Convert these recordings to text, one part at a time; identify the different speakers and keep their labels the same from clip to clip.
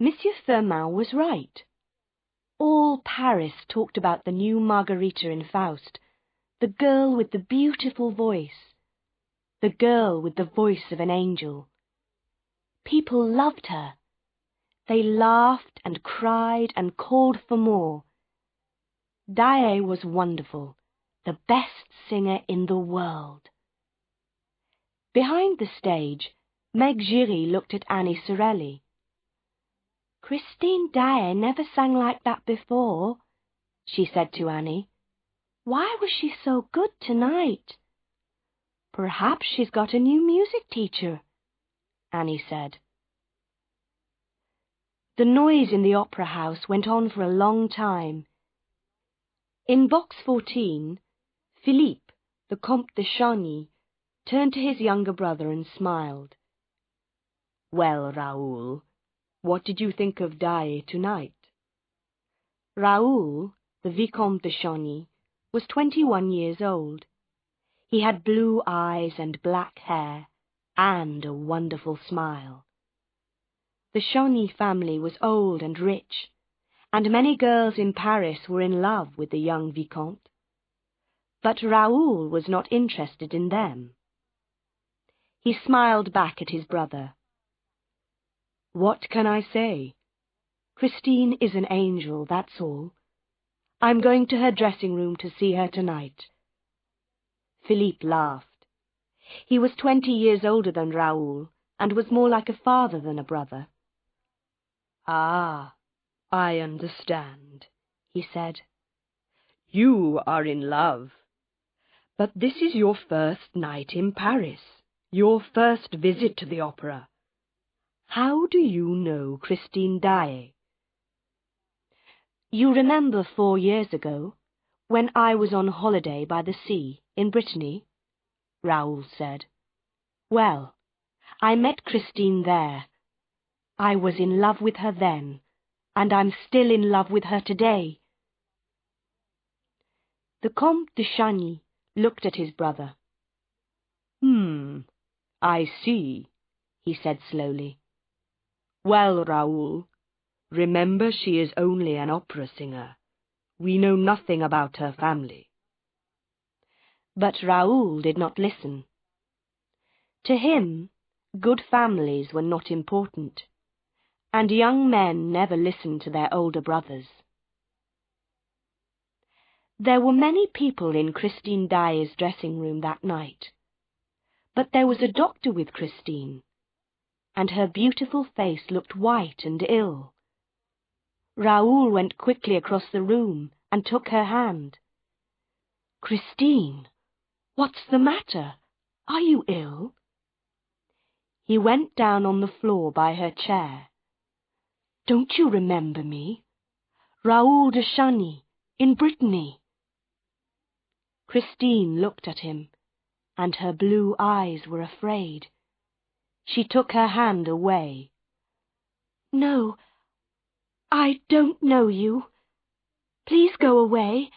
Speaker 1: Monsieur Firmin was right. All Paris talked about the new Margarita in Faust, the girl with the beautiful voice, the girl with the voice of an angel. People loved her. They laughed and cried and called for more. Daae was wonderful, the best singer in the world. Behind the stage, Meg Giry looked at Annie Sorelli. "Christine Daae never sang like that before," she said to Annie. "Why was she so good tonight?" "Perhaps she's got a new music teacher," Annie said. The noise in the opera house went on for a long time. In box 14, Philippe, the Comte de Chagny, turned to his younger brother and smiled. "Well, Raoul, what did you think of Daae tonight?" Raoul, the Vicomte de Chagny, was 21 years old. He had blue eyes and black hair, and a wonderful smile. The Chagny family was old and rich, and many girls in Paris were in love with the young Vicomte. But Raoul was not interested in them. He smiled back at his brother. "What can I say? Christine is an angel, that's all. I'm going to her dressing room to see her tonight." Philippe laughed. He was 20 years older than Raoul, and was more like a father than a brother. "Ah, I understand," he said. "You are in love. But this is your first night in Paris, your first visit to the opera. How do you know Christine Daae?" "You remember 4 years ago, when I was on holiday by the sea in Brittany?" Raoul said. "Well, I met Christine there. I was in love with her then, and I'm still in love with her today." The Comte de Chagny looked at his brother. I see," he said slowly. "Well, Raoul, remember she is only an opera singer. We know nothing about her family." But Raoul did not listen. To him, good families were not important, and young men never listened to their older brothers. There were many people in Christine Daae's dressing room that night, but there was a doctor with Christine, and her beautiful face looked white and ill. Raoul went quickly across the room and took her hand. "Christine, what's the matter? Are you ill?" He went down on the floor by her chair. "Don't you remember me? Raoul de Chagny, in Brittany." Christine looked at him, and her blue eyes were afraid. She took her hand away. "No, I don't know you. Please go away.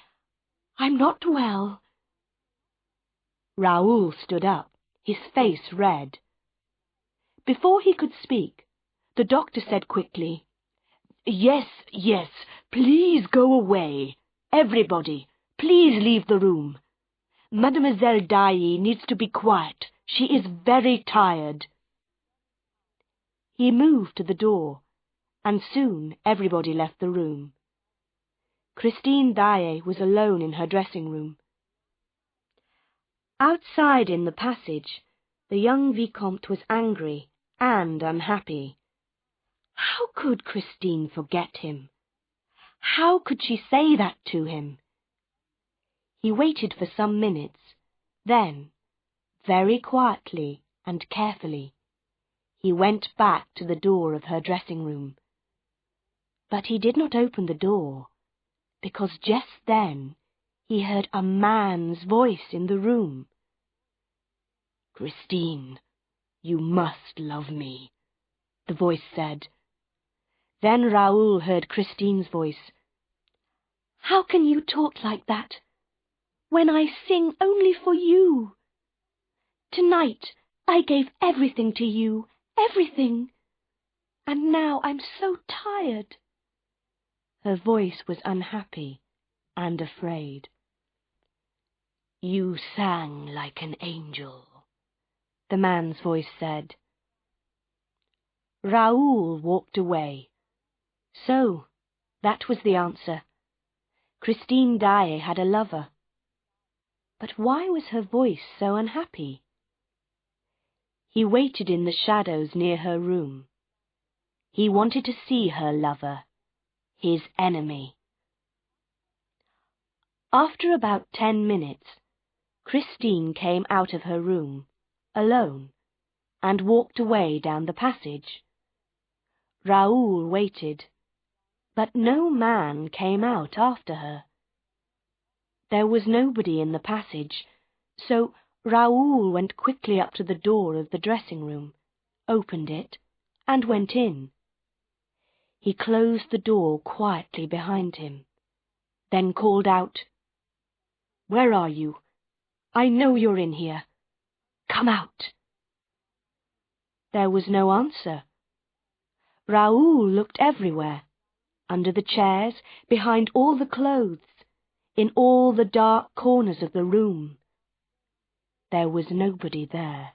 Speaker 1: I'm not well." Raoul stood up, his face red. Before he could speak, the doctor said quickly, Yes, please go away. Everybody, please leave the room. Mademoiselle Daae needs to be quiet. She is very tired." He moved to the door, and soon everybody left the room. Christine Daae was alone in her dressing room. Outside in the passage, the young Vicomte was angry and unhappy. How could Christine forget him? How could she say that to him? He waited for some minutes, then, very quietly and carefully, he went back to the door of her dressing room. But he did not open the door, because just then he heard a man's voice in the room. "Christine, you must love me," the voice said. Then Raoul heard Christine's voice. "How can you talk like that, when I sing only for you? Tonight I gave everything to you, everything. and now I'm so tired." Her voice was unhappy and afraid. "You sang like an angel," the man's voice said. Raoul walked away. So, that was the answer. Christine Daae had a lover. But why was her voice so unhappy? He waited in the shadows near her room. He wanted to see her lover, his enemy. After about 10 minutes, Christine came out of her room, alone, and walked away down the passage. Raoul waited, but no man came out after her. There was nobody in the passage, so Raoul went quickly up to the door of the dressing room, opened it, and went in. He closed the door quietly behind him, then called out, "Where are you? I know you're in here. Come out." There was no answer. Raoul looked everywhere, under the chairs, behind all the clothes, in all the dark corners of the room. There was nobody there.